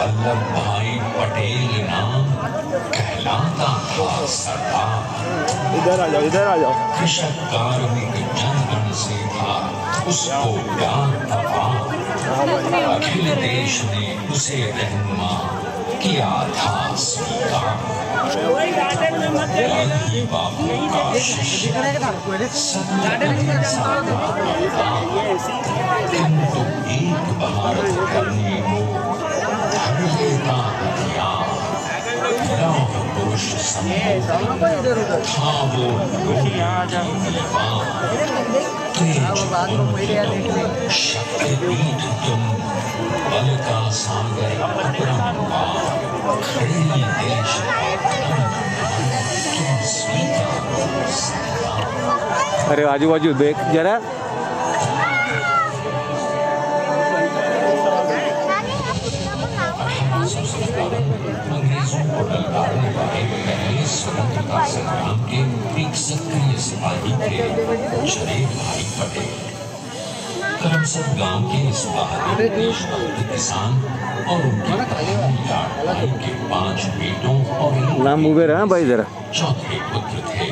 वल्लभ भाई पटेल नाम कहलाता था सरदार। इधर आ जाओ, इधर आ जाओ। कृषक कार्मिक जनगण से था उसको प्यार अपार। अखिल देश ने उसे रहनुमा किया था स्वीकार। गांधी बापू का शिष्य सत्य साधा किंतु एक भारत करने को धर लेता हथियार। लौह पुरुष था वो तेज शक्तिपीठ तुम बल का सागर अपरंपार। खड़ी देश तुम स्वीकार सरदार। अरे आजू बाजू देख जरा। अंग्रेजों को ललकारने वाले पहले स्वतंत्रता संग्राम के एक सक्रिय सिपाही थे जरे भाई पटेल। करमसद गांव के इस बहादुर देशभक्त किसान और उनके भाई के 5 बेटों और नाम उबे रहा भाई जरा। चौथे पुत्र थे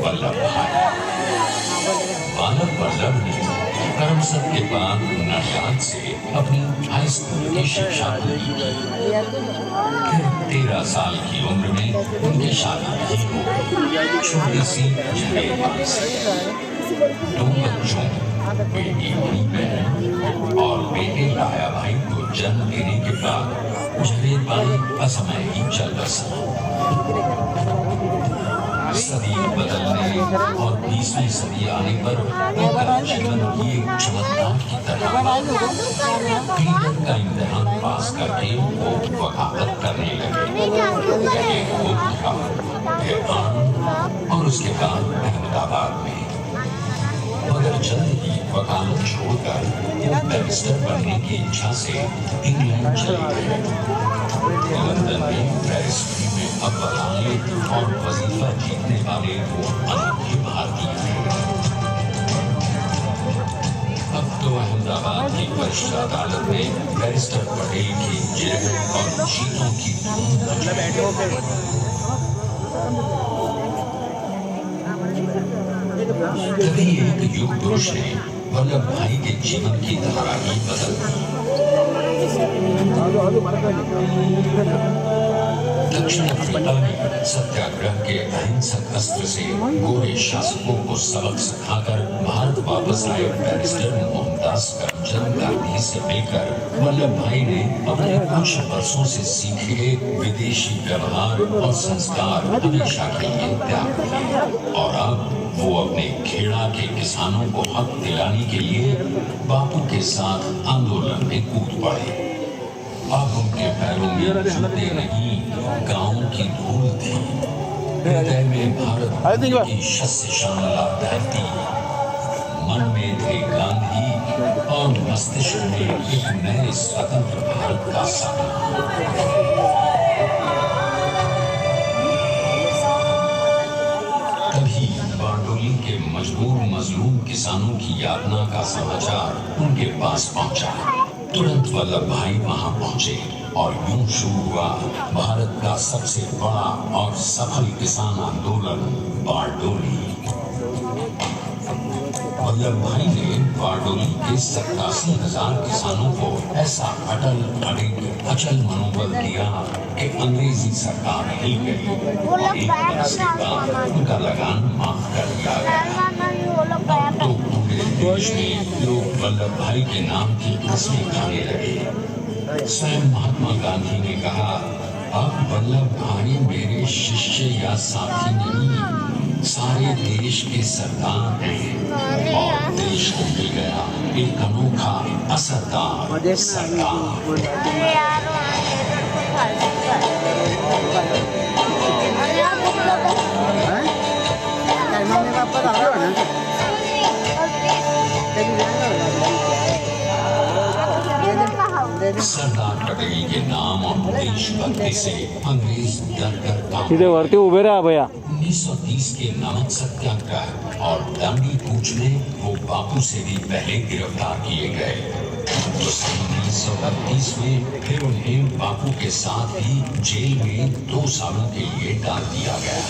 वल्लभ भाई। बालक वल्लभ ने करमसद के बाद नडियाद से अपनी हाई स्कूल की शिक्षा पूरी की। फिर 13 साल की उम्र में उनकी शादी भी हो। छोटी सी जलेबाई से 2 बच्चों बेटी हुई बहन और बेटे लाया भाई को जन्म देने के बाद जलेबाई असमय ही चल बसी। सदी बदलने और 20वीं सदी आने पर उनका जीवन भी एक चमत्कार की तरह क्लीनर का इम्तिहान पास करके वो वकालत करने लगे। एक गोरखा, फिर आनंद और उसके बाद अहमदाबाद में। मगर जल्द ही वकालत छोड़कर वो बैरिस्टर बनने की इच्छा से इंग्लैंड चले गए। लंदन में बैरिस्ट्री में अव्वल आने और वजीफा जीतने वाले वो अनोखे भारतीय थे। अब तो अहमदाबाद की वरिष्ठ अदालत में बैरिस्टर पटेल की जिरह और जीतों की धूम मची। तभी एक युग पुरुष ने वल्लभ भाई के जीवन की धारा ही बदल दी। दक्षिण अफ्रीका में सत्याग्रह के अहिंसक अस्त्र से गोरे शासकों को सबक सिखाकर भारत वापस आए बैरिस्टर मोहनदास करमचंद गांधी से मिलकर वल्लभ भाई ने अपने कुछ वर्षों से सीखे विदेशी व्यवहार और संस्कार हमेशा के लिए त्याग दिए और अब वो अपने खेड़ा के किसानों को हक दिलाने के लिए बापू के साथ आंदोलन में कूद पड़े। अब उनके पैरों में जूते नहीं, गांव की धूल थी। हृदय में भारत की शस्य शानला धरती। मन में थे गांधी और मस्तिष्क में एक नए स्वतंत्र भारत का सपना। तभी बारडोली के मजबूर मजलूम किसानों की यातना का समाचार उनके पास पहुंचा। तुरंत वल्लभ भाई वहां पहुंचे और यूं शुरू हुआ भारत का सबसे बड़ा और सफल किसान आंदोलन बारडोली। वल्लभ भाई ने बारडोली के 87,000 किसानों को ऐसा अटल अडिग अचल मनोबल दिया कि अंग्रेजी सरकार हिल गई। एक बरस के बाद उनका लगान माफ कर दिया गया। तो पूरे देश में लोग वल्लभ भाई के नाम की कसमें खाने लगे। स्वयं महात्मा गांधी ने कहा, अब वल्लभ भाई मेरे शिष्य या साथी नहीं, सारे देश के सरदार हैं। और देश को मिल गया एक अनोखा असरदार सरदार। सरदार पटेल के नाम और देशभक्ति से अंग्रेज डर कर इधर वरती उभे रहा भैया। 1930 के नमक सत्याग्रह और दांडी कूच में वो बापू से भी पहले गिरफ्तार किए गए। तो 1932 में फिर उन्हें बापू के साथ ही जेल में 2 सालों के लिए डाल दिया गया।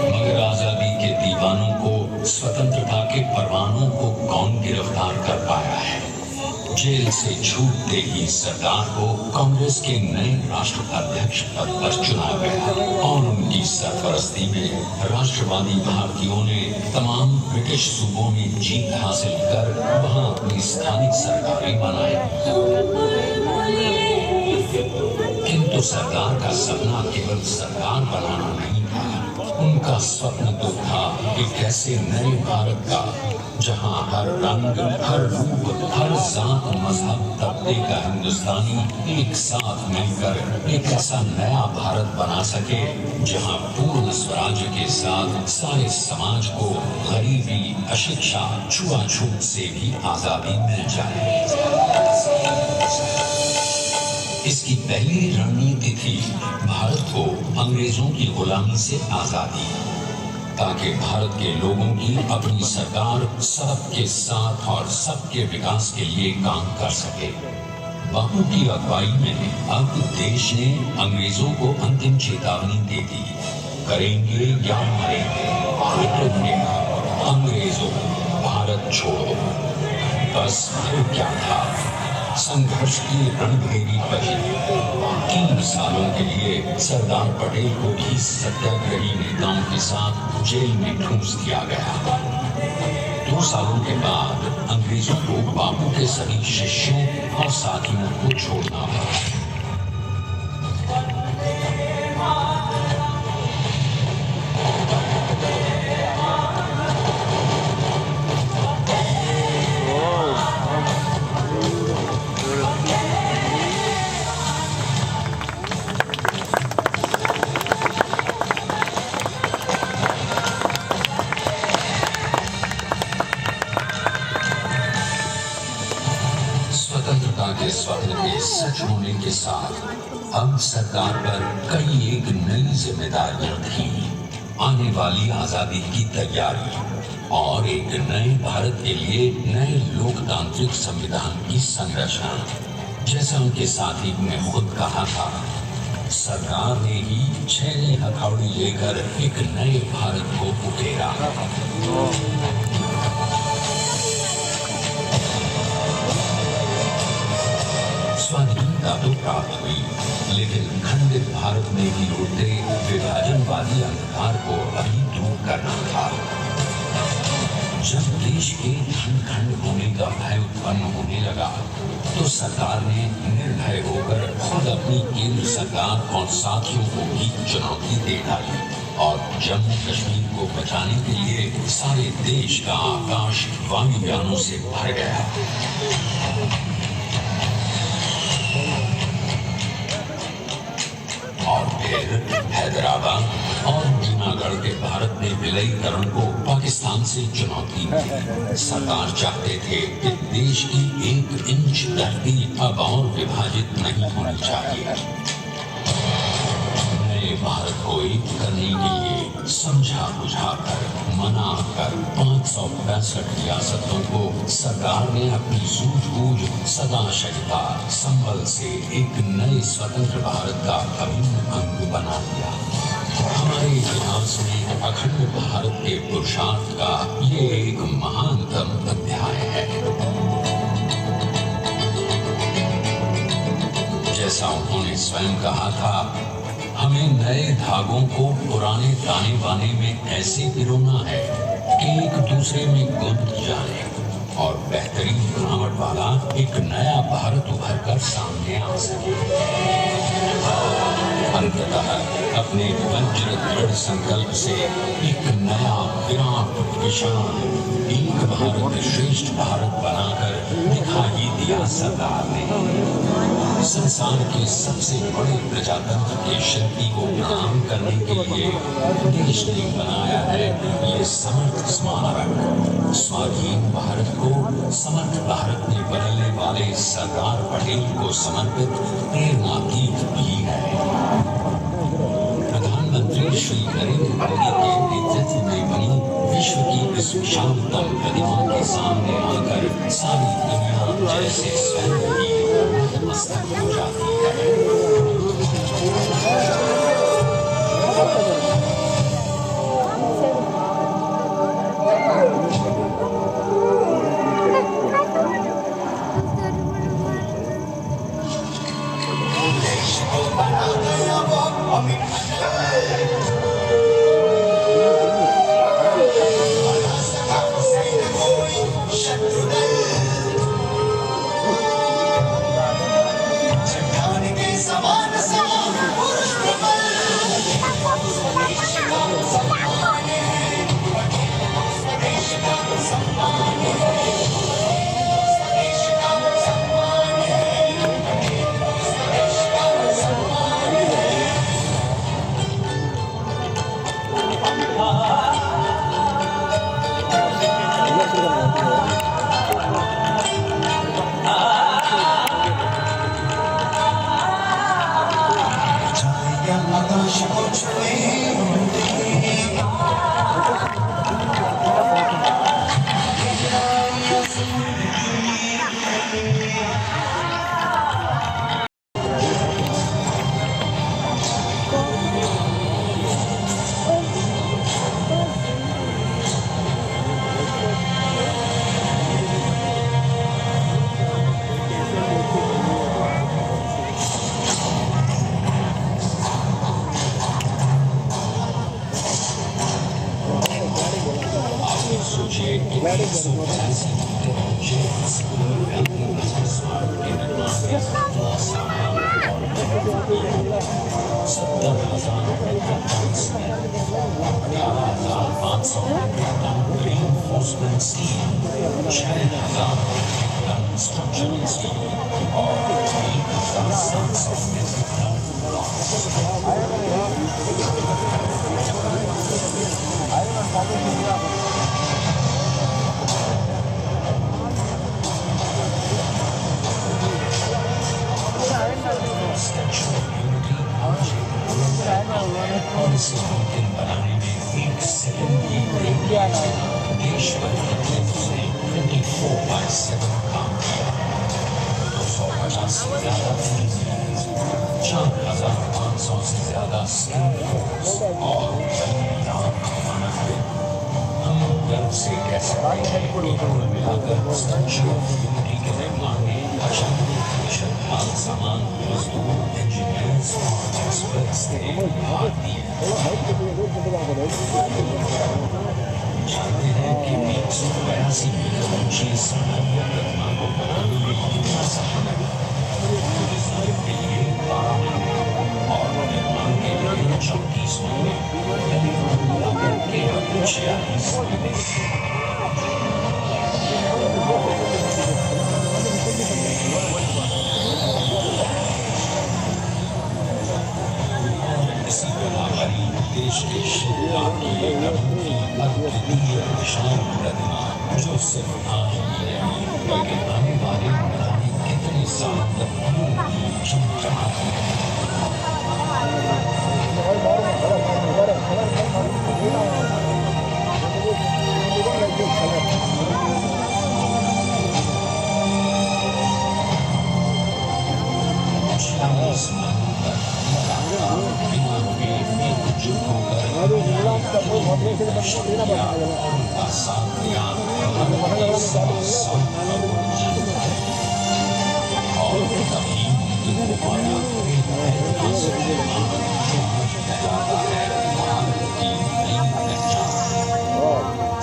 मगर आजादी के दीवानों को, स्वतंत्रता के परवानों को कौन गिरफ्तार कर पाया है? जेल से छूटते ही सरदार को कांग्रेस के नए राष्ट्राध्यक्ष पद पर चुना गया और उनकी सरपरस्ती में राष्ट्रवादी भारतीयों ने तमाम ब्रिटिश सूबों में जीत हासिल कर वहां अपनी स्थानिक सरकारें बनाई। किंतु सरदार का सपना केवल सरकार बनाना नहीं था, उनका स्वप्न तो था एक ऐसे नए भारत का जहां हर रंग, हर रूप, हर जात, मजहब, तबके का हिंदुस्तानी एक साथ मिलकर एक ऐसा नया भारत बना सके जहां पूर्ण स्वराज्य के साथ सारे समाज को गरीबी, अशिक्षा, छुआछूत से भी आजादी मिल जाए। इसकी पहली रणनीति थी भारत को अंग्रेजों की गुलामी से आजादी, ताकि भारत के लोगों की अपनी सरकार सबके साथ और सबके विकास के लिए काम कर सके। बापू की अगुवाई में अब देश ने अंग्रेजों को अंतिम चेतावनी दे दी, करेंगे या मरेंगे, हिटलर ने कहा, अंग्रेजों भारत छोड़ो। बस फिर क्या था, संघर्ष की रणभेरी बजी। 3 सालों के लिए सरदार पटेल को भी सत्याग्रही नेताओं के साथ जेल में ठूंस दिया गया। 2 सालों के बाद अंग्रेजों को बापू के सभी शिष्यों और साथियों को छोड़ना पड़ा। के स्वप्न के सच होने के साथ अब सरकार पर कई एक नई जिम्मेदारियां थी। आने वाली आजादी की तैयारी और एक नए भारत के लिए नए लोकतांत्रिक संविधान की संरचना। जैसा उनके साथी ने खुद कहा था, सरकार ने ही 6 हथौड़ी लेकर एक नए भारत को उकेरा। स्वाधीनता तो प्राप्त हुई, लेकिन खंडित भारत में भी उठते विभाजनवादी अंधकार को अभी दूर करना था। जब देश के खंड होने का भय उत्पन्न होने लगा, तो सरकार ने निर्भय होकर खुद अपनी केंद्र सरकार और साथियों को भी चुनौती दे डाली और जम्मू कश्मीर को बचाने के लिए सारे देश का आकाश वायुयानों से भर गया। और फिर हैदराबाद और जूनागढ़ के भारत में विलयीकरण को पाकिस्तान से चुनौती दी। सरकार चाहते थे कि देश की 1 इंच धरती अब और विभाजित नहीं होनी चाहिए। नए भारत को एक करने के लिए समझा बुझाकर, मना कर 565 रियासतों को सरकार ने अपनी सूझबूझ, सदाशयता, संबल से एक नए स्वतंत्र भारत का अभिन्न अंग बना दिया। हमारे इतिहास में अखंड भारत के पुरुषार्थ का ये एक महानतम अध्याय है। जैसा उन्होंने स्वयं कहा था, हमें नए धागों को पुराने ताने बाने में ऐसे पिरोना है कि एक दूसरे में गुंथ जाए और बेहतरीन बनावट वाला एक नया भारत उभर कर सामने आ सके। अंततः अपने वज्र दृढ़ संकल्प से एक नया विराट विशाल एक भारत श्रेष्ठ भारत बनाकर दिखाई दिया सरकार ने। संसार के सबसे बड़े प्रजातंत्र के शिल्पी को प्रणाम करने के लिए देश ने बनाया है ये समर्थ स्मारक। स्वाधीन भारत को समर्थ भारत में बदलने वाले सरदार पटेल को समर्पित प्रेरणा गीत भी है। प्रधानमंत्री श्री नरेंद्र मोदी के नेतृत्व में बनी विश्व की इस विशालतम प्रतिमा के सामने आकर सारी दुनिया जैसे स्वयं ही नतमस्तक हो जाती है।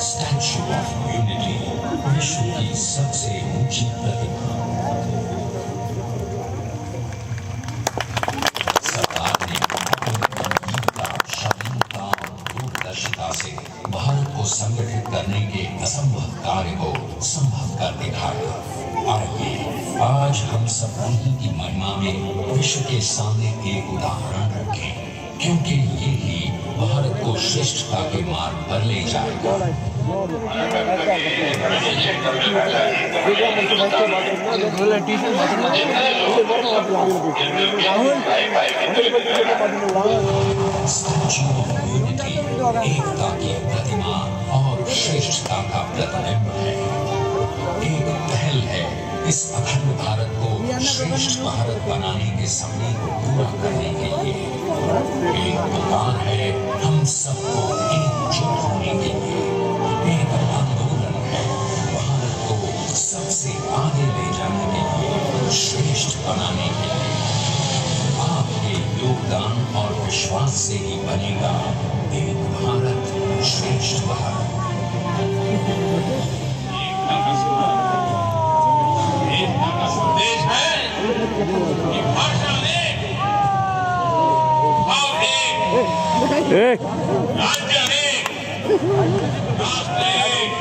स्टैच्यू ऑफ यूनिटी विश्व की सबसे ऊंची प्रतिमा। सरकार ने अपनी गंभीरता, शालीनता और दूरदर्शिता से भारत को संगठित करने के असंभव कार्य को संभव कर दिखाया। आइए आज हम सब उन्हीं की महिमा में विश्व के सामने एक उदाहरण रखें क्योंकि ये ही भारत को श्रेष्ठता के मार्ग पर ले जाएगा। स्टैच्यू ऑफ यूनिटी एकता की प्रतिमा और श्रेष्ठता का प्रतिबिंब है। एक पहल है इस अखंड भारत को श्रेष्ठ भारत बनाने के सपने को पूरा करने के लिए। एक पुकार है हम सबको एकजुट होने के लिए। एक आंदोलन है भारत को सबसे आगे ले जाने के लिए, श्रेष्ठ बनाने के लिए। आपके योगदान और विश्वास से ही बनेगा एक भारत श्रेष्ठ भारत। देश है ये भाषा एक, भाव एक, एक राज्य एक, राष्ट्र एक,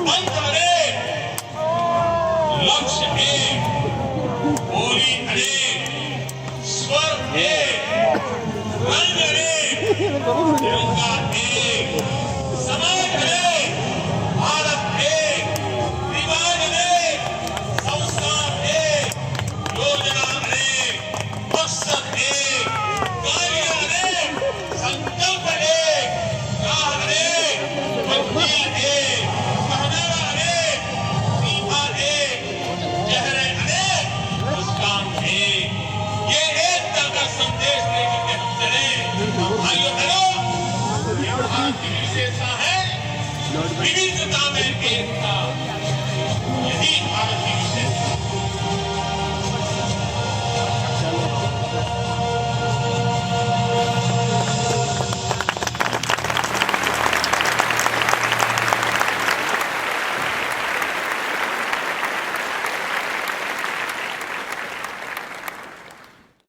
मंत्र एक, लक्ष्य एक, बोली अनेक, स्वर एक, रंग एक, तिरंगा एक, समाज एक, भारत एक, रिवाज एक, संस्कार एक, योजना एक, मकसद एक, कार्य एक, संकल्प एक, राह एक, मंजिल एक, पहनावा एक, सीमा एक, चेहरे अनेक, मुस्कान एक। ये एकता का संदेश लेकर के हम चले। भाइयों बहनों, ये भारत की विशेषता है, विविधता में एकता। यही भारत की विशेषता